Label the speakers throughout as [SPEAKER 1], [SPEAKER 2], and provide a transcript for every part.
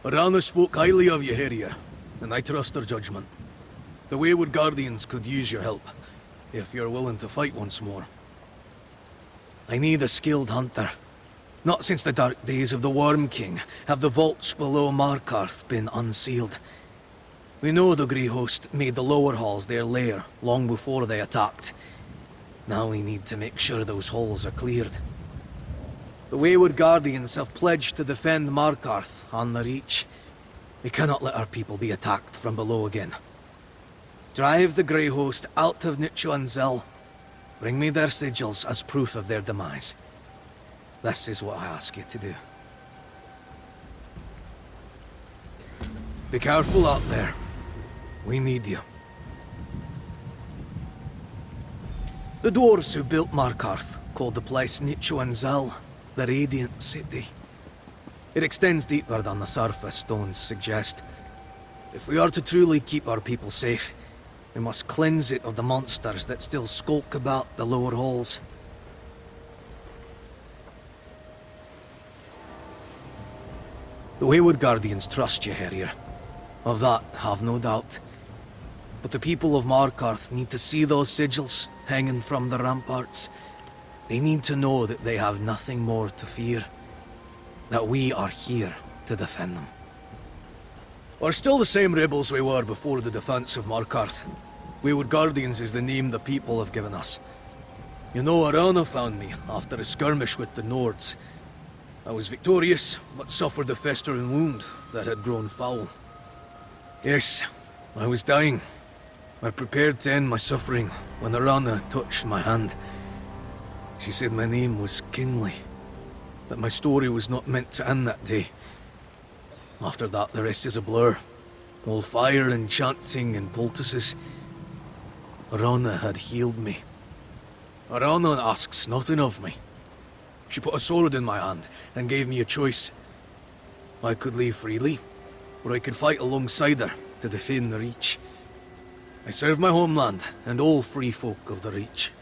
[SPEAKER 1] Arana spoke highly of you, Harrier, and I trust her judgment. The Wayward Guardians could use your help, if you're willing to fight once more. I need a skilled hunter. Not since the dark days of the Worm King have the vaults below Markarth been unsealed. We know the Grey Host made the lower halls their lair long before they attacked. Now we need to make sure those halls are cleared. The Wayward Guardians have pledged to defend Markarth on the Reach. We cannot let our people be attacked from below again. Drive the Grey Host out of Nichuanzel. Bring me their sigils as proof of their demise. This is what I ask you to do. Be careful out there. We need you. The dwarves who built Markarth called the place Nichuanzel, the Radiant City. It extends deeper than the surface stones suggest. If we are to truly keep our people safe, we must cleanse it of the monsters that still skulk about the lower halls. The Wayward Guardians trust you, Harrier. Of that, have no doubt. But the people of Markarth need to see those sigils hanging from the ramparts. They need to know that they have nothing more to fear. That we are here to defend them. We're still the same rebels we were before the defense of Markarth. Wayward Guardians is the name the people have given us. You know, Arana found me after a skirmish with the Nords. I was victorious, but suffered a festering wound that had grown foul. Yes, I was dying. I prepared to end my suffering when Arana touched my hand. She said my name was Kingly, that my story was not meant to end that day. After that, the rest is a blur. All fire and chanting and poultices. Arana had healed me. Arana asks nothing of me. She put a sword in my hand and gave me a choice. I could leave freely, or I could fight alongside her to defend the Reach. I serve my homeland and all free folk of the Reach.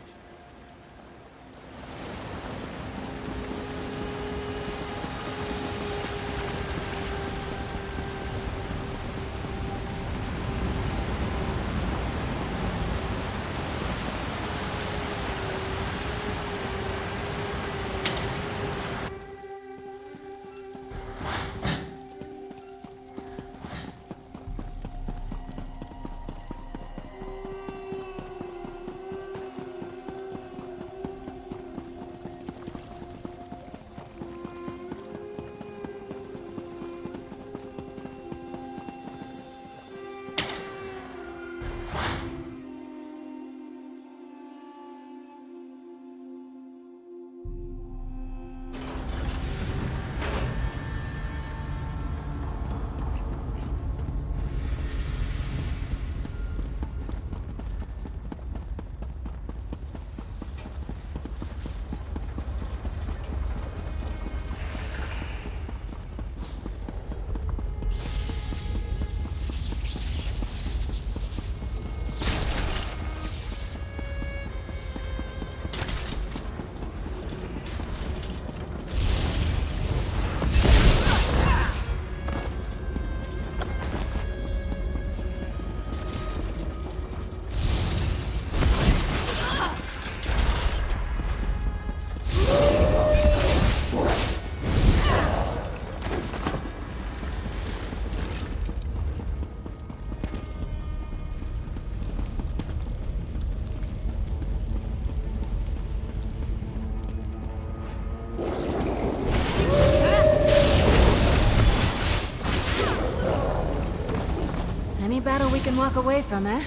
[SPEAKER 2] Any battle we can walk away from, eh?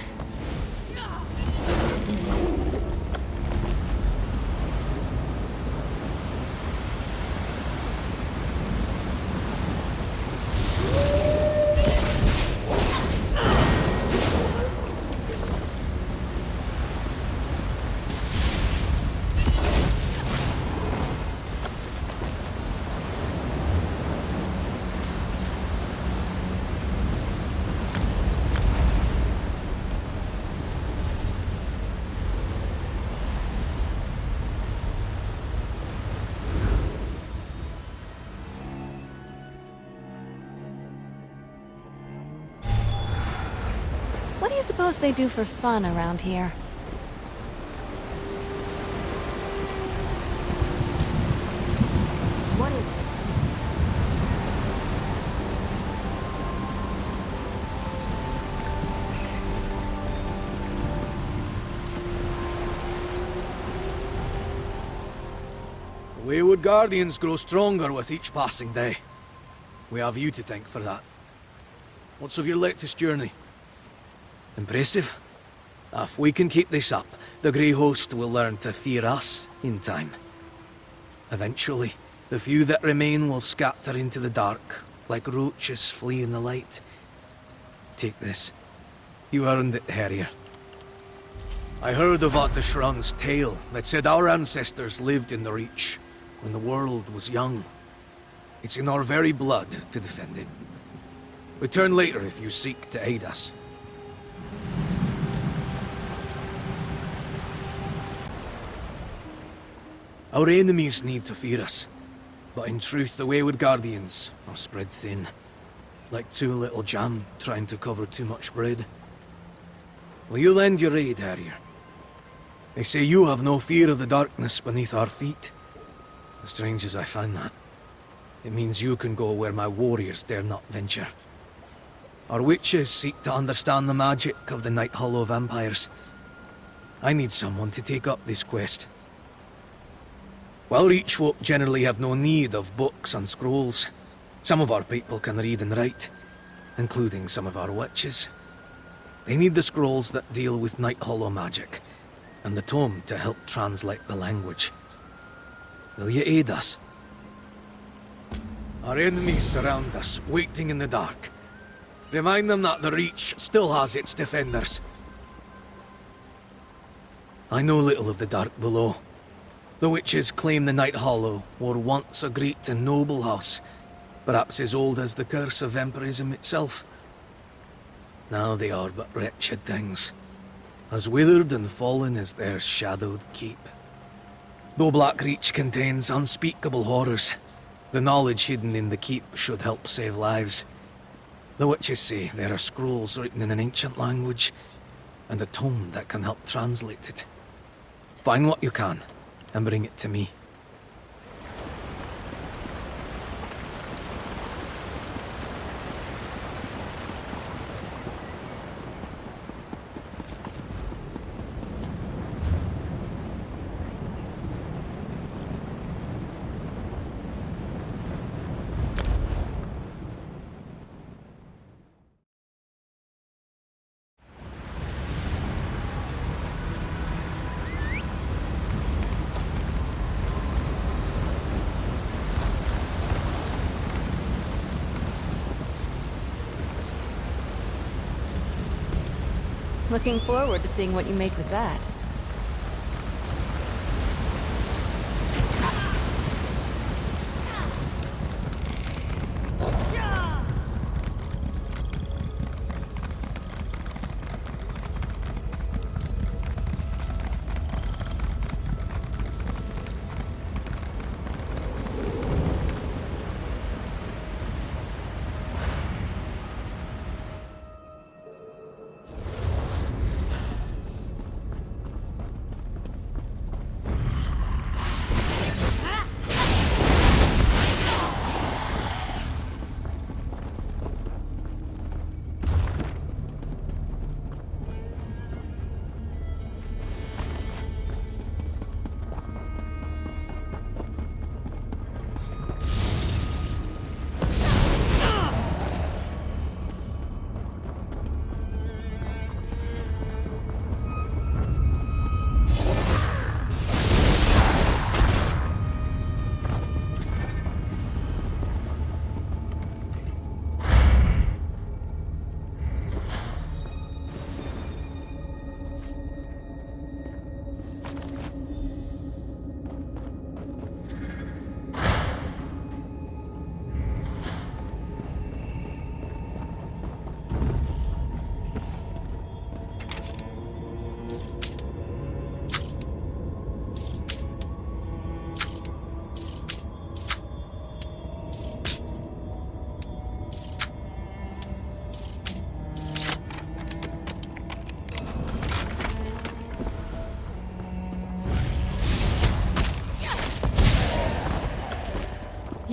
[SPEAKER 2] suppose they do for fun around here? What is it?
[SPEAKER 1] The Wayward Guardians grow stronger with each passing day. We have you to thank for that. What's of your latest journey? Impressive. If we can keep this up, the Grey Host will learn to fear us in time. Eventually, the few that remain will scatter into the dark, like roaches fleeing the light. Take this. You earned it, Harrier. I heard of Shrung's tale that said our ancestors lived in the Reach when the world was young. It's in our very blood to defend it. Return later if you seek to aid us. Our enemies need to fear us, but in truth the Wayward Guardians are spread thin. Like too little jam trying to cover too much bread. Will you lend your aid, Harrier? They say you have no fear of the darkness beneath our feet. As strange as I find that, it means you can go where my warriors dare not venture. Our witches seek to understand the magic of the Night Hollow vampires. I need someone to take up this quest. While Reach folk generally have no need of books and scrolls, some of our people can read and write, including some of our witches. They need the scrolls that deal with Night Hollow magic, and the tome to help translate the language. Will you aid us? Our enemies surround us, waiting in the dark. Remind them that the Reach still has its defenders. I know little of the dark below. The witches claim the Night Hollow were once a great and noble house, perhaps as old as the curse of vampirism itself. Now they are but wretched things, as withered and fallen as their shadowed keep. Though Black Reach contains unspeakable horrors, the knowledge hidden in the keep should help save lives. The witches say there are scrolls written in an ancient language, and a tome that can help translate it. Find what you can, and bring it to me.
[SPEAKER 2] Looking forward to seeing what you make with that.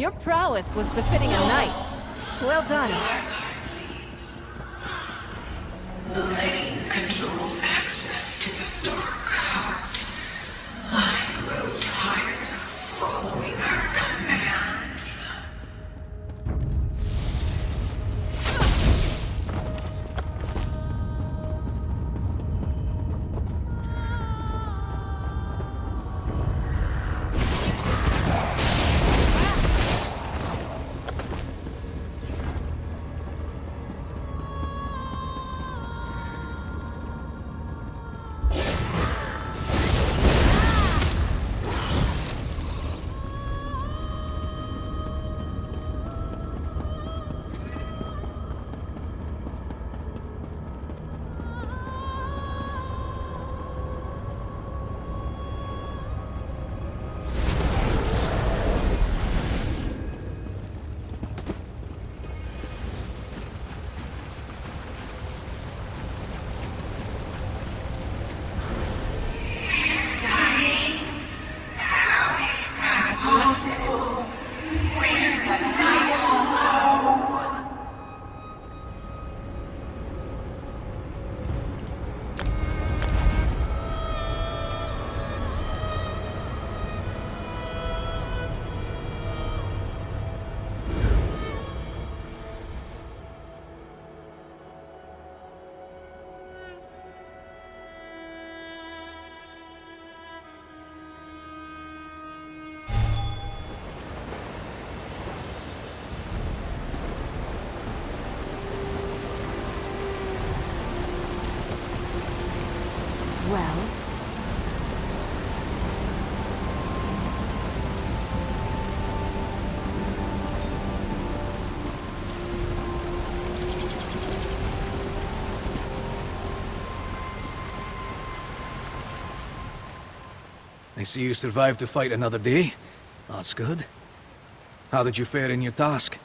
[SPEAKER 2] Your prowess was befitting a knight. Well done.
[SPEAKER 3] Blade controls access to the dark heart. I grow tired of following her commands.
[SPEAKER 2] Well,
[SPEAKER 1] I see you survived to fight another day. That's good. How did you fare in your task?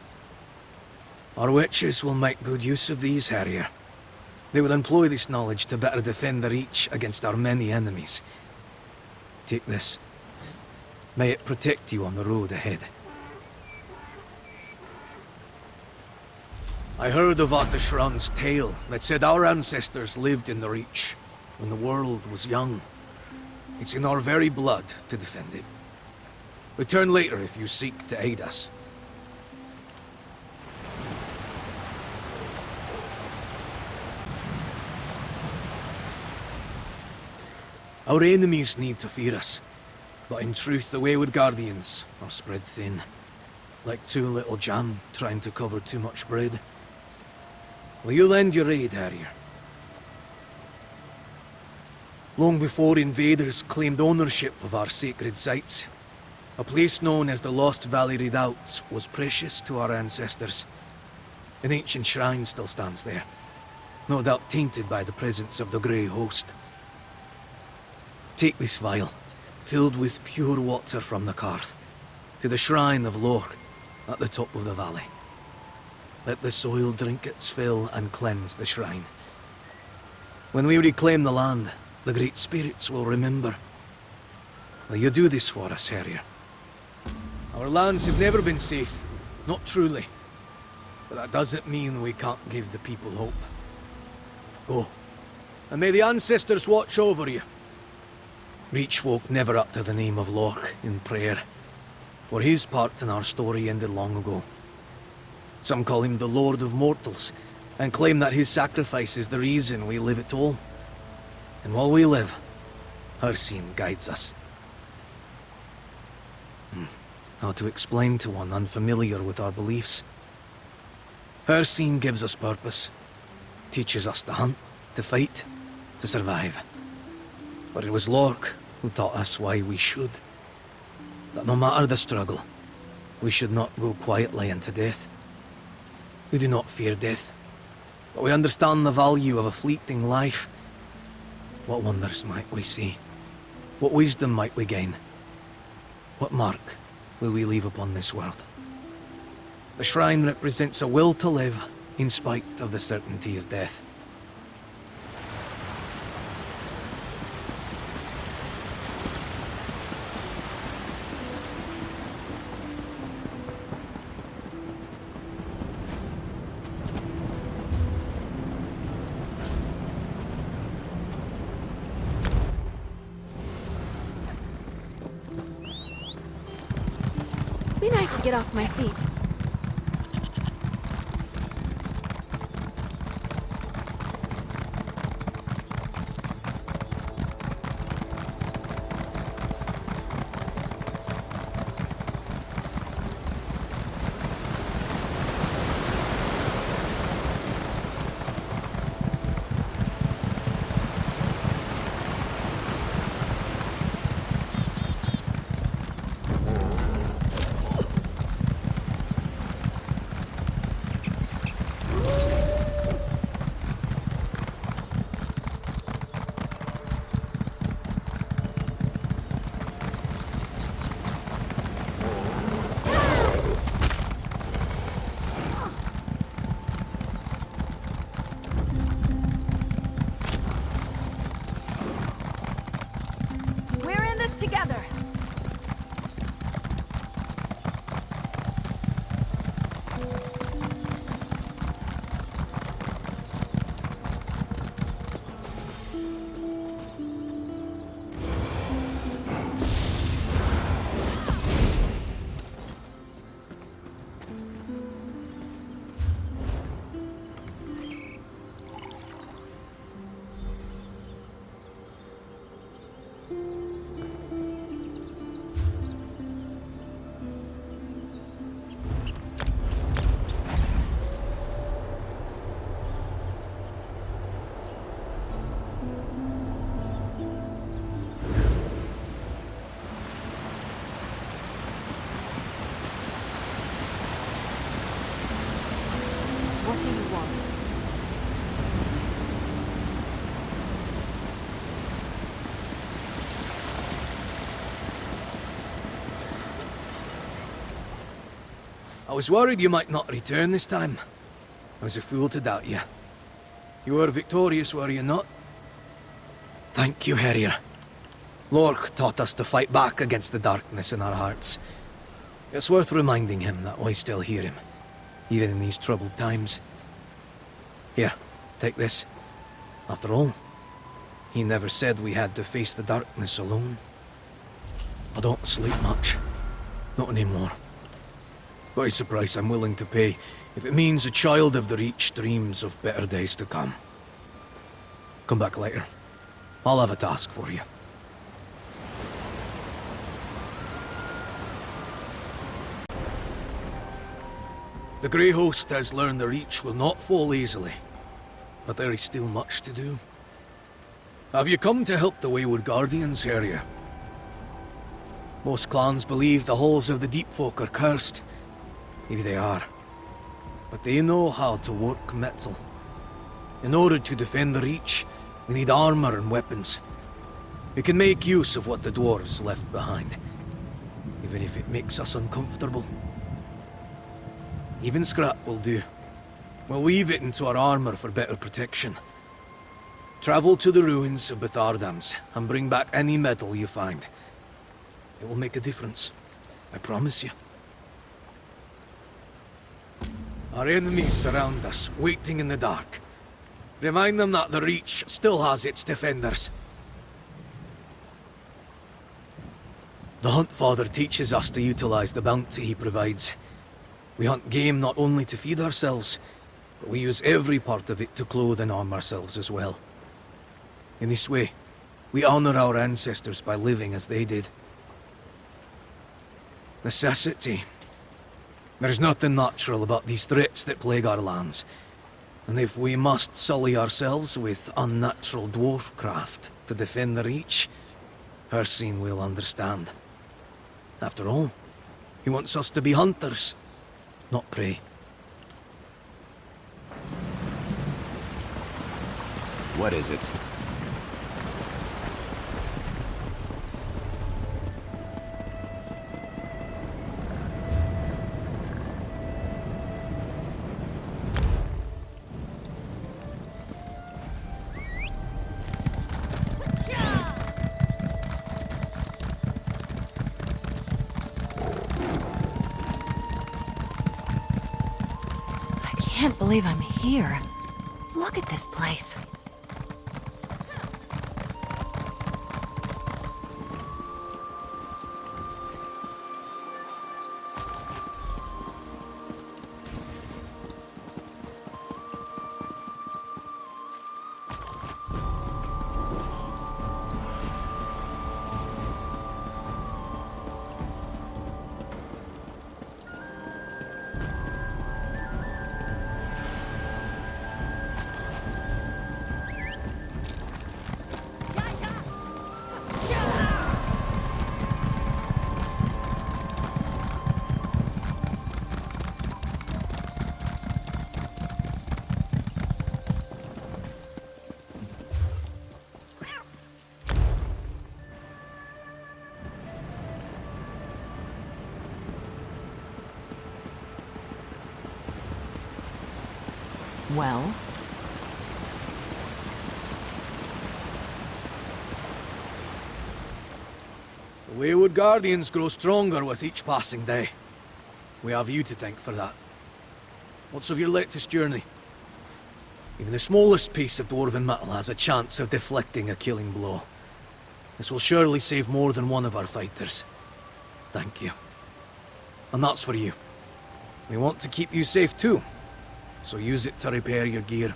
[SPEAKER 1] Our witches will make good use of these, Harrier. They will employ this knowledge to better defend the Reach against our many enemies. Take this. May it protect you on the road ahead. I heard of Shran's tale that said our ancestors lived in the Reach when the world was young. It's in our very blood to defend it. Return later if you seek to aid us. Our enemies need to fear us, but in truth the Wayward Guardians are spread thin. Like too little jam trying to cover too much bread. Will you lend your aid, Harrier? Long before invaders claimed ownership of our sacred sites, a place known as the Lost Valley Redoubts was precious to our ancestors. An ancient shrine still stands there, no doubt tainted by the presence of the Grey Host. Take this vial, filled with pure water from the Karth, to the shrine of Lork at the top of the valley. Let the soil drink its fill and cleanse the shrine. When we reclaim the land, the Great Spirits will remember. Will you do this for us, Harrier? Our lands have never been safe, not truly. But that doesn't mean we can't give the people hope. Go, and may the ancestors watch over you. Reach folk never utter the name of Lork in prayer, for his part in our story ended long ago. Some call him the Lord of Mortals, and claim that his sacrifice is the reason we live at all. And while we live, Hircine guides us. How to explain to one unfamiliar with our beliefs? Hircine gives us purpose, teaches us to hunt, to fight, to survive. But it was Lork who taught us why we should. That no matter the struggle, we should not go quietly into death. We do not fear death, but we understand the value of a fleeting life. What wonders might we see? What wisdom might we gain? What mark will we leave upon this world? The shrine represents a will to live in spite of the certainty of death.
[SPEAKER 2] place to get off my feet. We're in this together. What do you want?
[SPEAKER 1] I was worried you might not return this time. I was a fool to doubt you. You were victorious, were you not? Thank you, Harrier. Lork taught us to fight back against the darkness in our hearts. It's worth reminding him that we still hear him, even in these troubled times. Here, take this. After all, he never said we had to face the darkness alone. I don't sleep much. Not anymore. But it's a price I'm willing to pay if it means a child of the Reach dreams of better days to come. Come back later. I'll have a task for you. The Grey Host has learned the Reach will not fall easily, but there is still much to do. Have you come to help the Wayward Guardians, Harrier? Most clans believe the halls of the Deep Folk are cursed. Maybe they are. But they know how to work metal. In order to defend the Reach, we need armor and weapons. We can make use of what the dwarves left behind, even if it makes us uncomfortable. Even scrap will do. We'll weave it into our armor for better protection. Travel to the ruins of Bethardams and bring back any metal you find. It will make a difference. I promise you. Our enemies surround us, waiting in the dark. Remind them that the Reach still has its defenders. The Hunt Father teaches us to utilize the bounty he provides. We hunt game not only to feed ourselves, but we use every part of it to clothe and arm ourselves as well. In this way, we honor our ancestors by living as they did. Necessity. There is nothing natural about these threats that plague our lands. And if we must sully ourselves with unnatural dwarf craft to defend the Reach, Hircine will understand. After all, he wants us to be hunters, not prey.
[SPEAKER 4] What is it?
[SPEAKER 2] I can't believe I'm here. Look at this place. Well?
[SPEAKER 1] The Wayward Guardians grow stronger with each passing day. We have you to thank for that. What's of your latest journey? Even the smallest piece of dwarven metal has a chance of deflecting a killing blow. This will surely save more than one of our fighters. Thank you. And that's for you. We want to keep you safe too, so use it to repair your gear.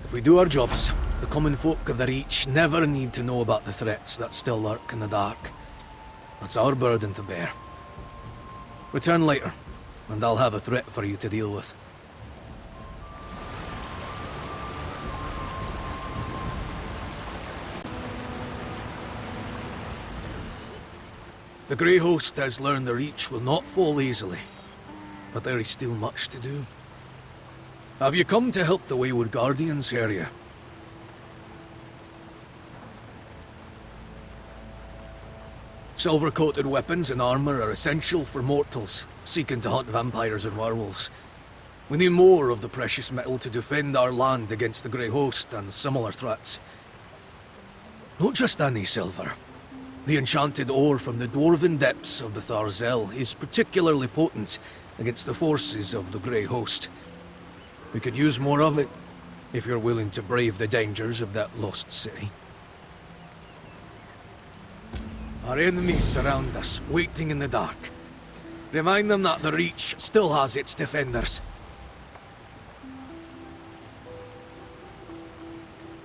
[SPEAKER 1] If we do our jobs, the common folk of the Reach never need to know about the threats that still lurk in the dark. That's our burden to bear. Return later, and I'll have a threat for you to deal with. The Grey Host has learned the Reach will not fall easily, but there is still much to do. Have you come to help the Wayward Guardians area? Silver-coated weapons and armor are essential for mortals seeking to hunt vampires and werewolves. We need more of the precious metal to defend our land against the Grey Host and similar threats. Not just any silver. The enchanted ore from the dwarven depths of the Tharzel is particularly potent against the forces of the Grey Host. We could use more of it, if you're willing to brave the dangers of that lost city. Our enemies surround us, waiting in the dark. Remind them that the Reach still has its defenders.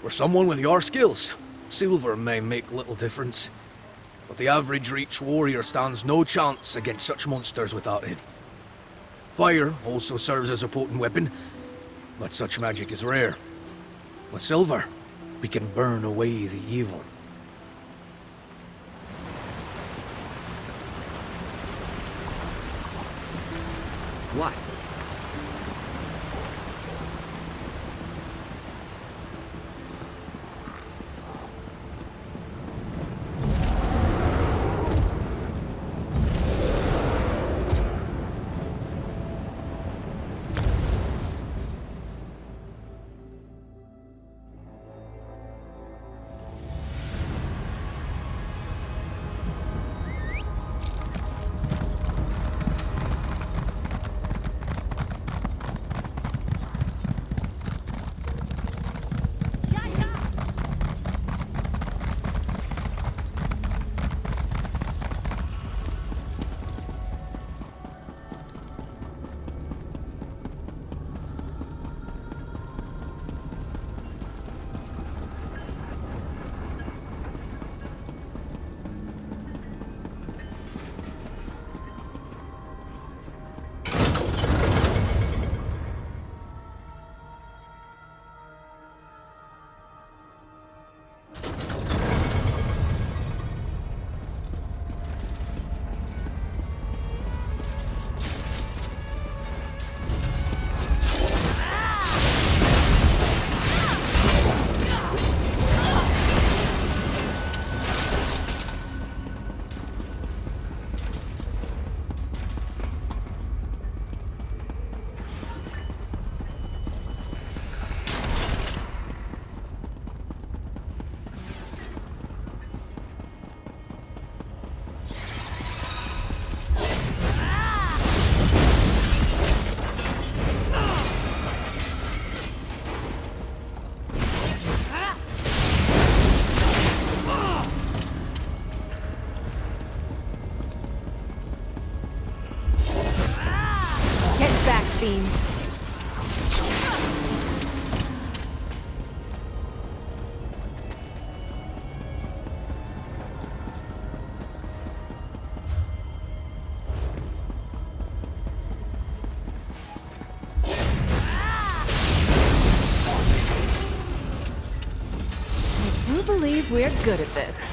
[SPEAKER 1] For someone with your skills, silver may make little difference. But the average Reach warrior stands no chance against such monsters without it. Fire also serves as a potent weapon, but such magic is rare. With silver, we can burn away the evil.
[SPEAKER 4] What?
[SPEAKER 2] Fiends. I do believe we're good at this.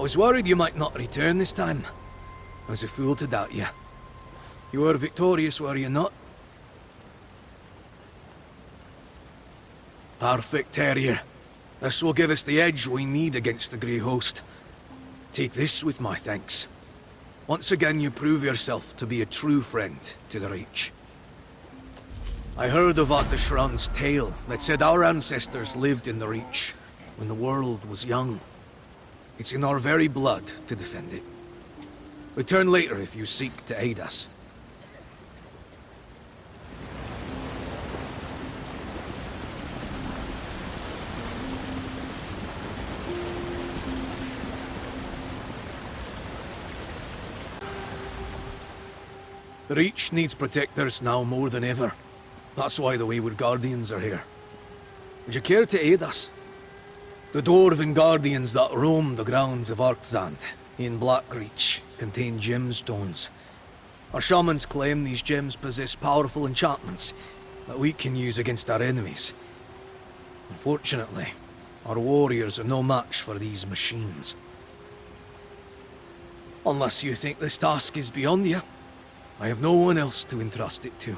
[SPEAKER 1] was worried you might not return this time. I was a fool to doubt you. You were victorious, were you not? Perfect, Terrier. This will give us the edge we need against the Grey Host. Take this with my thanks. Once again you prove yourself to be a true friend to the Reach. I heard of Ardeshran's tale that said our ancestors lived in the Reach when the world was young. It's in our very blood to defend it. Return later if you seek to aid us. The Reach needs protectors now more than ever. That's why the Wayward Guardians are here. Would you care to aid us? The Dwarven Guardians that roam the grounds of Arczand in Blackreach contain gemstones. Our shamans claim these gems possess powerful enchantments that we can use against our enemies. Unfortunately, our warriors are no match for these machines. Unless you think this task is beyond you, I have no one else to entrust it to.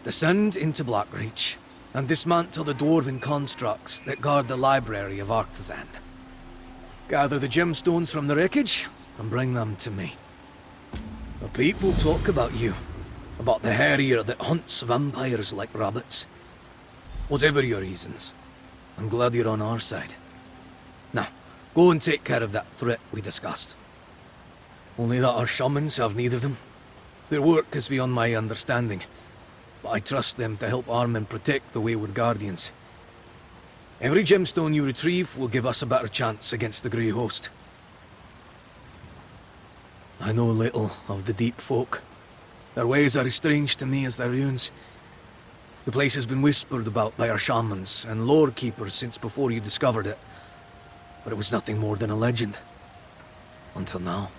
[SPEAKER 1] Descend into Blackreach and dismantle the dwarven constructs that guard the library of Arczand. Gather the gemstones from the wreckage and bring them to me. The people talk about you, about the Harrier that hunts vampires like rabbits. Whatever your reasons, I'm glad you're on our side. Now, go and take care of that threat we discussed. Only that our shamans have need of them. Their work is beyond my understanding, but I trust them to help arm and protect the Wayward Guardians. Every gemstone you retrieve will give us a better chance against the Grey Host. I know little of the Deep Folk. Their ways are as strange to me as their runes. The place has been whispered about by our shamans and lore keepers since before you discovered it, but it was nothing more than a legend. Until now.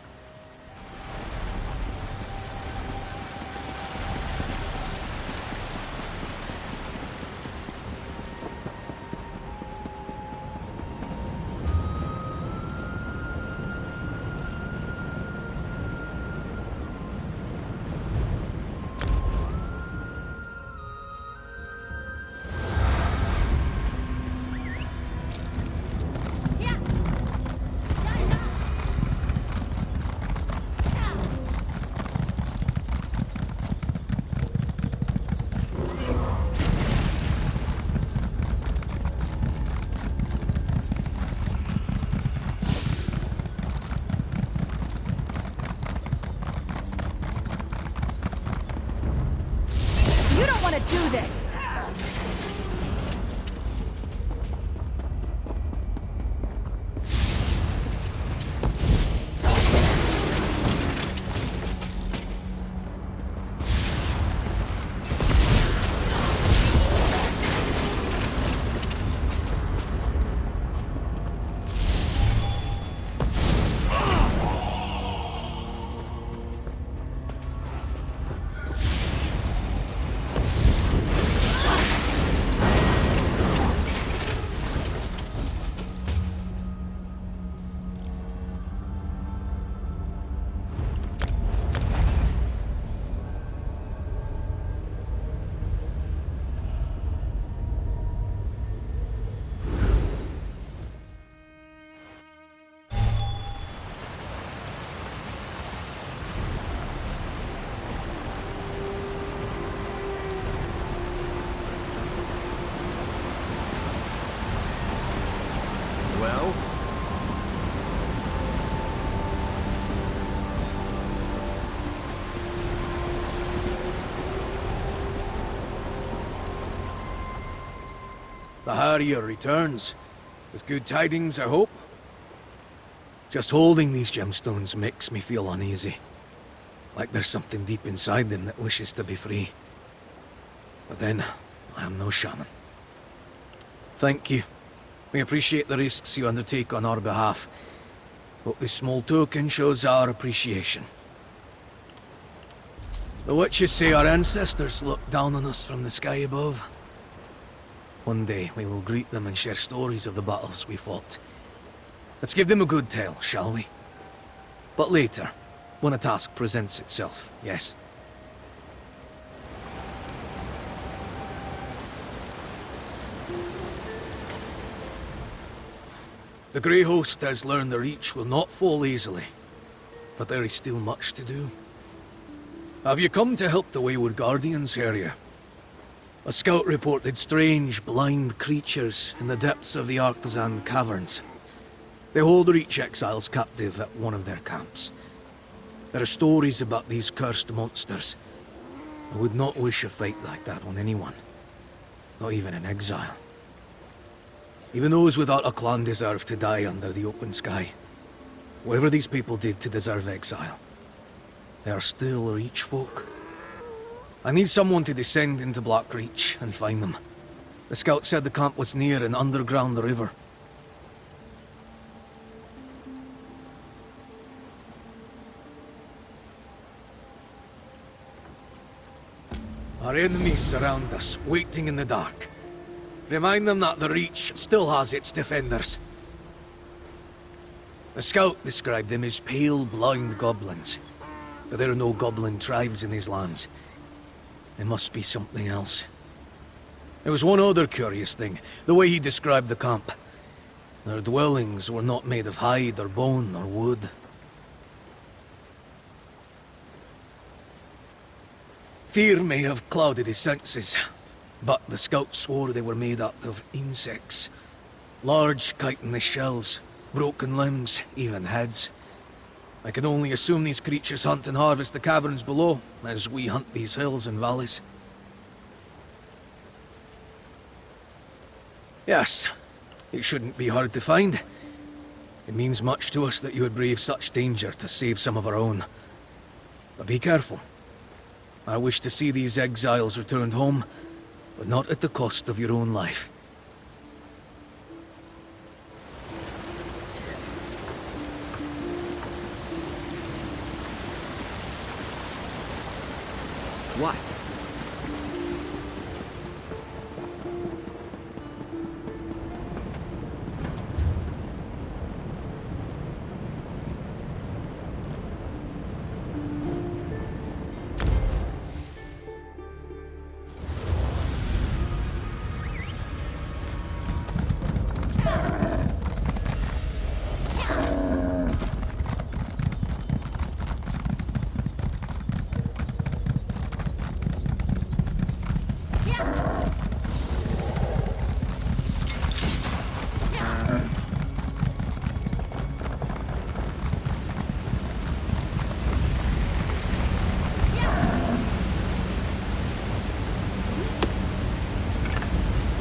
[SPEAKER 2] You don't want to do this!
[SPEAKER 4] Well?
[SPEAKER 1] The Harrier returns. With good tidings, I hope. Just holding these gemstones makes me feel uneasy. Like there's something deep inside them that wishes to be free. But then, I am no shaman. Thank you. We appreciate the risks you undertake on our behalf. But this small token shows our appreciation. The witches say our ancestors looked down on us from the sky above. One day we will greet them and share stories of the battles we fought. Let's give them a good tale, shall we? But later, when a task presents itself, yes? The Grey Host has learned the Reach will not fall easily, but there is still much to do. Have you come to help the Wayward Guardians area? A scout reported strange, blind creatures in the depths of the Artisan Caverns. They hold Reach exiles captive at one of their camps. There are stories about these cursed monsters. I would not wish a fate like that on anyone, not even in exile. Even those without a clan deserve to die under the open sky. Whatever these people did to deserve exile, they are still Reach folk. I need someone to descend into Black Reach and find them. The scout said the camp was near an underground river. Our enemies surround us, waiting in the dark. Remind them that the Reach still has its defenders. The scout described them as pale, blind goblins. But there are no goblin tribes in these lands. It must be something else. There was one other curious thing, the way he described the camp. Their dwellings were not made of hide or bone or wood. Fear may have clouded his senses, but the scout swore they were made out of insects. Large chitinous shells, broken limbs, even heads. I can only assume these creatures hunt and harvest the caverns below, as we hunt these hills and valleys. Yes, it shouldn't be hard to find. It means much to us that you would brave such danger to save some of our own. But be careful. I wish to see these exiles returned home, but not at the cost of your own life.
[SPEAKER 4] What?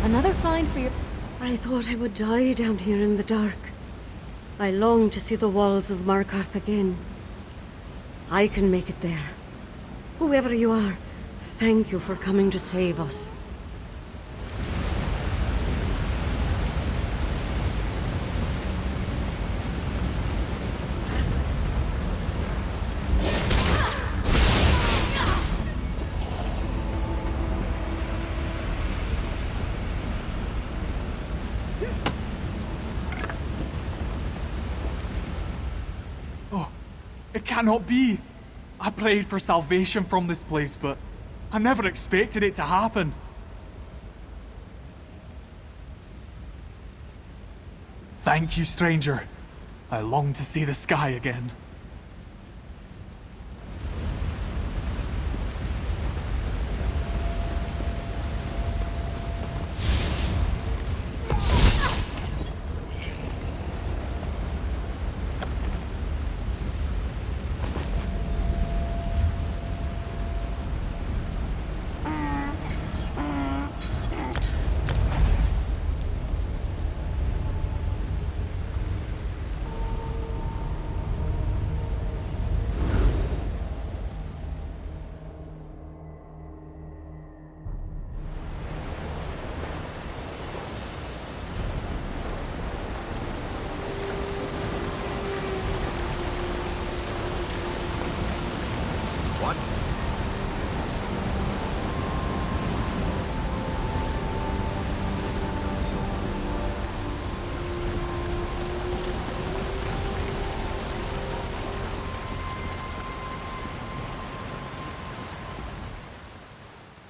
[SPEAKER 2] Another find for your...
[SPEAKER 5] I thought I would die down here in the dark. I long to see the walls of Markarth again. I can make it there. Whoever you are, thank you for coming to save us.
[SPEAKER 6] It cannot be! I prayed for salvation from this place, but I never expected it to happen. Thank you, stranger. I long to see the sky again.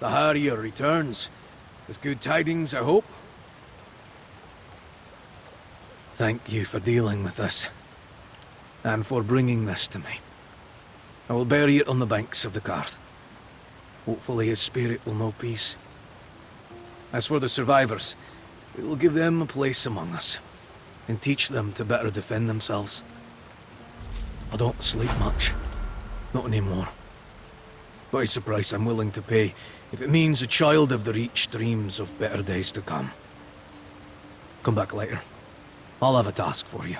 [SPEAKER 1] the Harrier returns. With good tidings, I hope. Thank you for dealing with this. And for bringing this to me. I will bury it on the banks of the Carth. Hopefully his spirit will know peace. As for the survivors, we will give them a place among us. And teach them to better defend themselves. I don't sleep much. Not anymore. But it's a price I'm willing to pay if it means a child of the Reach dreams of better days to come. Come back later. I'll have a task for you.